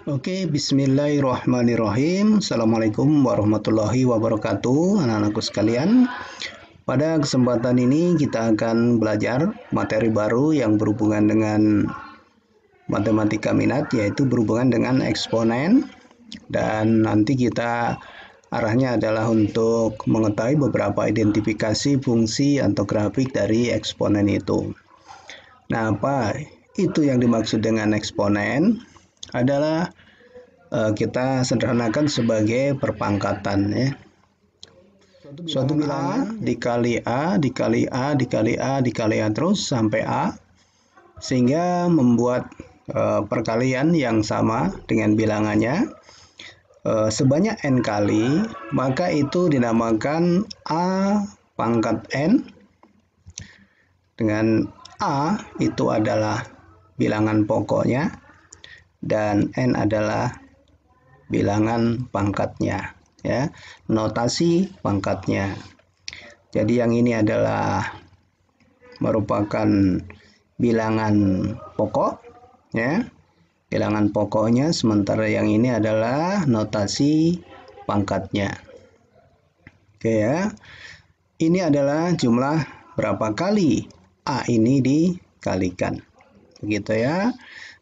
Oke, bismillahirrahmanirrahim. Assalamualaikum warahmatullahi wabarakatuh, anak-anakku sekalian. Pada kesempatan ini kita akan belajar materi baru yang berhubungan dengan matematika minat, yaitu berhubungan dengan eksponen. Dan nanti kita arahnya adalah untuk mengetahui beberapa identifikasi fungsi atau grafik dari eksponen itu. Nah, apa itu yang dimaksud dengan eksponen? Adalah kita sederhanakan sebagai perpangkatan, ya. Suatu bilangan dikali A, dikali A, dikali A, dikali A terus sampai A, sehingga membuat perkalian yang sama dengan bilangannya sebanyak N kali, maka itu dinamakan A pangkat N, dengan A itu adalah bilangan pokoknya dan N adalah bilangan pangkatnya, ya, notasi pangkatnya. Jadi yang ini adalah merupakan bilangan pokok, ya, bilangan pokoknya, sementara yang ini adalah notasi pangkatnya. Oke, ya, ini adalah jumlah berapa kali A ini dikalikan, begitu ya,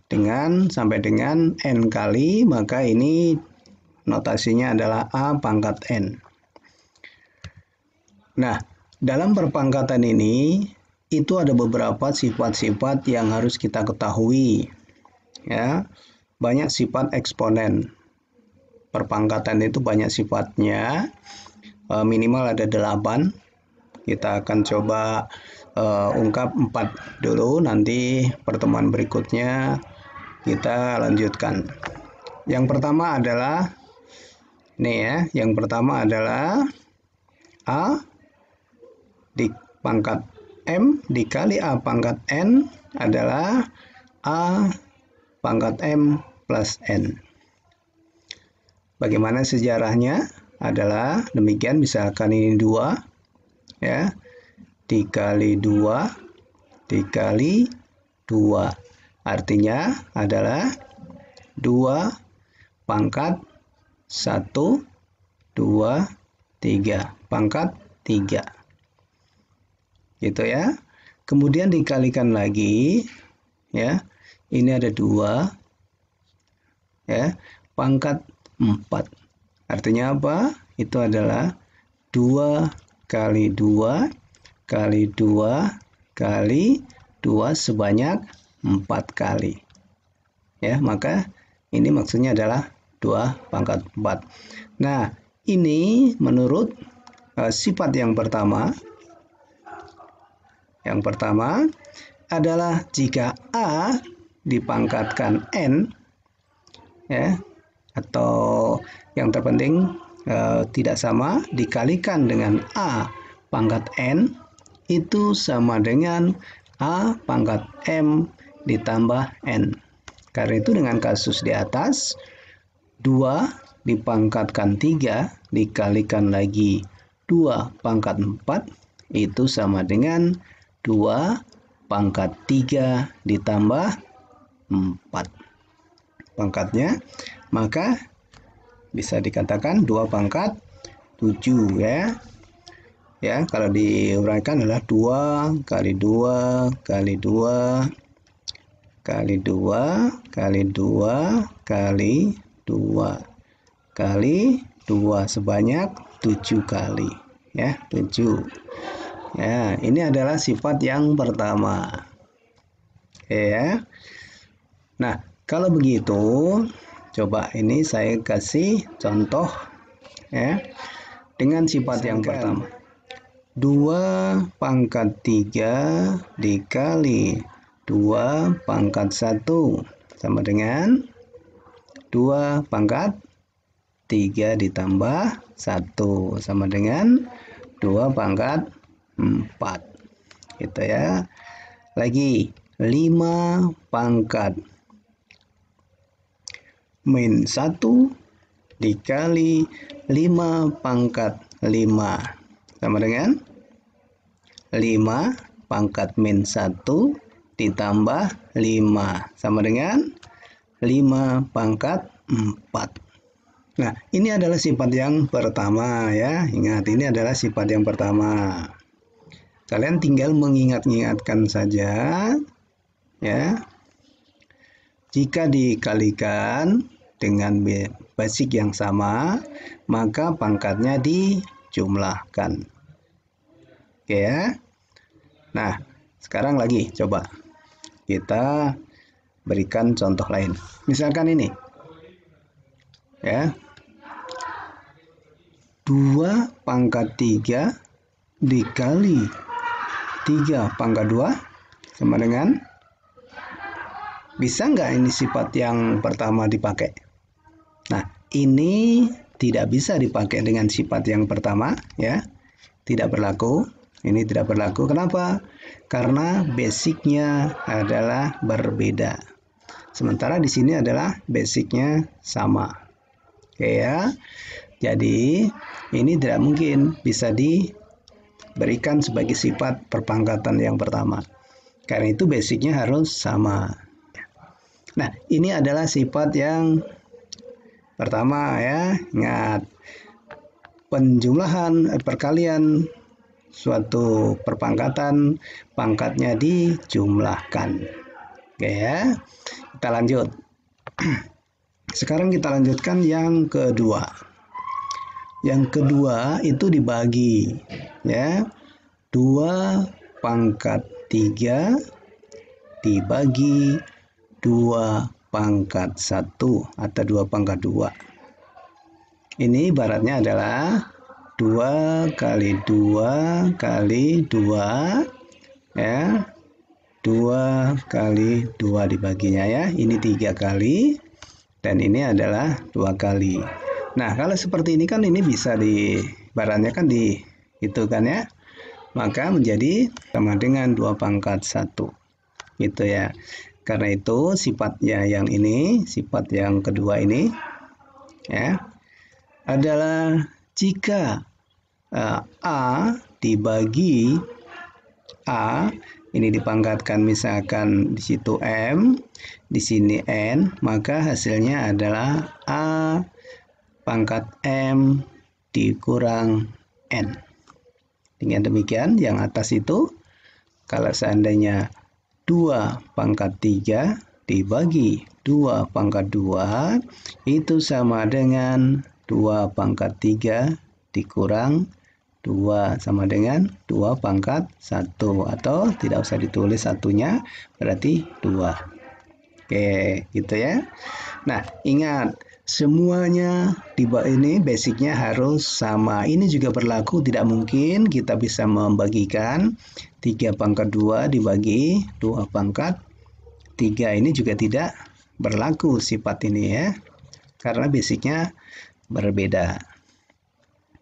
dengan sampai dengan N kali, maka ini notasinya adalah A pangkat N. Nah, dalam perpangkatan ini itu ada beberapa sifat-sifat yang harus kita ketahui, ya. Banyak sifat eksponen. Perpangkatan itu banyak sifatnya, minimal ada 8. Kita akan coba ungkap 4 dulu, nanti pertemuan berikutnya kita lanjutkan. Yang pertama adalah ini, ya. Yang pertama adalah A di pangkat M dikali A pangkat N adalah A pangkat M plus N. Bagaimana sejarahnya? Adalah demikian, misalkan ini 2, ya, dikali 2 dikali 2. Artinya adalah 2 pangkat 1, 2, 3. Pangkat 3. Gitu, ya. Kemudian dikalikan lagi, ya. Ini ada 2, ya, pangkat 4. Artinya apa? Itu adalah 2 kali 2 kali 2 kali 2 sebanyak 4 kali. Ya, maka ini maksudnya adalah 2 pangkat 4. Nah, ini menurut sifat yang pertama. Yang pertama adalah jika A dipangkatkan N, ya, atau yang terpenting tidak sama dikalikan dengan A pangkat N, itu sama dengan A pangkat M ditambah N. Karena itu dengan kasus di atas, 2 dipangkatkan 3 dikalikan lagi 2 pangkat 4 itu sama dengan 2 pangkat 3 ditambah 4 pangkatnya, maka bisa dikatakan 2 pangkat 7, ya. Ya, kalau diuraikan adalah 2 kali 2 kali 2 kali 2 kali 2 kali 2 kali 2 sebanyak 7 kali, ya, 7. Ya, ini adalah sifat yang pertama. Oke, ya. Nah, kalau begitu coba ini saya kasih contoh, ya, dengan sifat yang pertama. 2 pangkat 3 dikali 2 pangkat 1 sama dengan 2 pangkat 3 ditambah 1 sama dengan 2 pangkat 4. Gitu ya. Lagi 5 pangkat min 1 dikali 5 pangkat 5 sama dengan 5 pangkat min 1 ditambah 5 sama dengan 5 pangkat 4. Nah, ini adalah sifat yang pertama ya. Ingat, ini adalah sifat yang pertama. Kalian tinggal mengingat-ingatkan saja ya. Jika dikalikan dengan basic yang sama, maka pangkatnya dijumlahkan. Oke ya. Nah, sekarang lagi coba kita berikan contoh lain. Misalkan ini. Ya. 2 pangkat 3 dikali 3 pangkat 2 sama dengan, bisa nggak ini sifat yang pertama dipakai? Nah, ini tidak bisa dipakai dengan sifat yang pertama ya. Tidak berlaku. Ini tidak berlaku. Kenapa? Karena basicnya adalah berbeda. Sementara di sini adalah basicnya sama. Oke ya. Jadi ini tidak mungkin bisa diberikan sebagai sifat perpangkatan yang pertama. Karena itu basicnya harus sama. Nah, ini adalah sifat yang pertama ya. Ingat, penjumlahan perkalian suatu perpangkatan, pangkatnya dijumlahkan. Oke ya. Kita lanjut. Sekarang kita lanjutkan yang kedua. Yang kedua itu dibagi ya. 2 pangkat 3 dibagi 2 pangkat 1 atau 2 pangkat 2. Ini ibaratnya adalah 2 kali 2 kali 2 ya. 2 kali 2 dibaginya ya. Ini 3 kali dan ini adalah 2 kali. Nah, kalau seperti ini kan ini bisa ibaratnya kan itu kan ya. Maka menjadi sama dengan 2 pangkat 1. Gitu ya. Karena itu sifatnya yang ini, sifat yang kedua ini ya, adalah jika A dibagi A, ini dipangkatkan misalkan di situ M, di sini N, maka hasilnya adalah A pangkat M dikurang N. Dengan demikian yang atas itu, kalau seandainya 2 pangkat 3 dibagi 2 pangkat 2 itu sama dengan 2 pangkat 3 dikurang 2 sama dengan 2 pangkat 1, atau tidak usah ditulis satunya, berarti 2. Oke, gitu ya. Nah, ingat semuanya ini basicnya harus sama. Ini juga berlaku, tidak mungkin kita bisa membagikan 3 pangkat 2 dibagi 2 pangkat 3. Ini juga tidak berlaku sifat ini ya. Karena basicnya berbeda.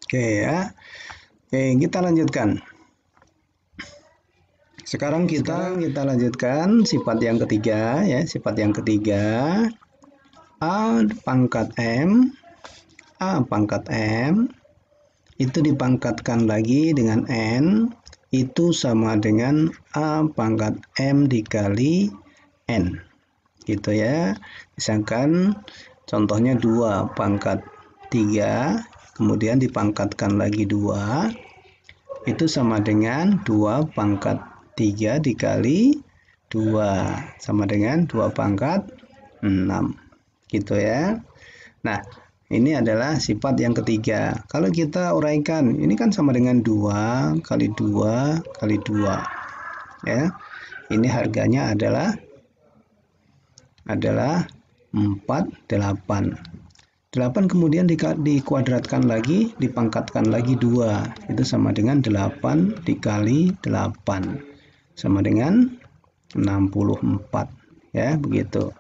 Oke ya. Oke, kita lanjutkan. Sekarang kita lanjutkan sifat yang ketiga ya. Sifat yang ketiga, A pangkat M itu dipangkatkan lagi dengan N, itu sama dengan A pangkat M dikali N. Gitu ya. Misalkan contohnya 2 pangkat 3, kemudian dipangkatkan lagi 2, itu sama dengan 2 pangkat 3 dikali 2, sama dengan 2 pangkat 6. Gitu ya. Nah, ini adalah sifat yang ketiga. Kalau kita uraikan, ini kan sama dengan 2 kali 2 kali 2. Ya. Ini harganya adalah 48. 8 kemudian dikuadratkan lagi, dipangkatkan lagi 2. Itu sama dengan 8 dikali 8. Sama dengan 64. Ya, begitu.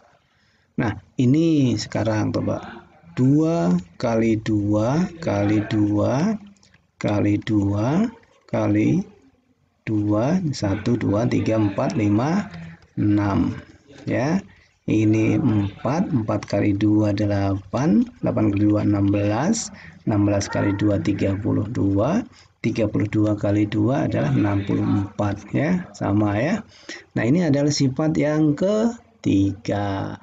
Nah, ini sekarang coba 2 kali 2 kali 2 kali 2 kali 2, 1, 2, 3, 4, 5, 6 ya. Ini 4 kali 2 8, 8 kali 2 16, 16 kali 2 32, 32 kali 2 adalah 64 ya, sama ya. Nah, ini adalah sifat yang ketiga.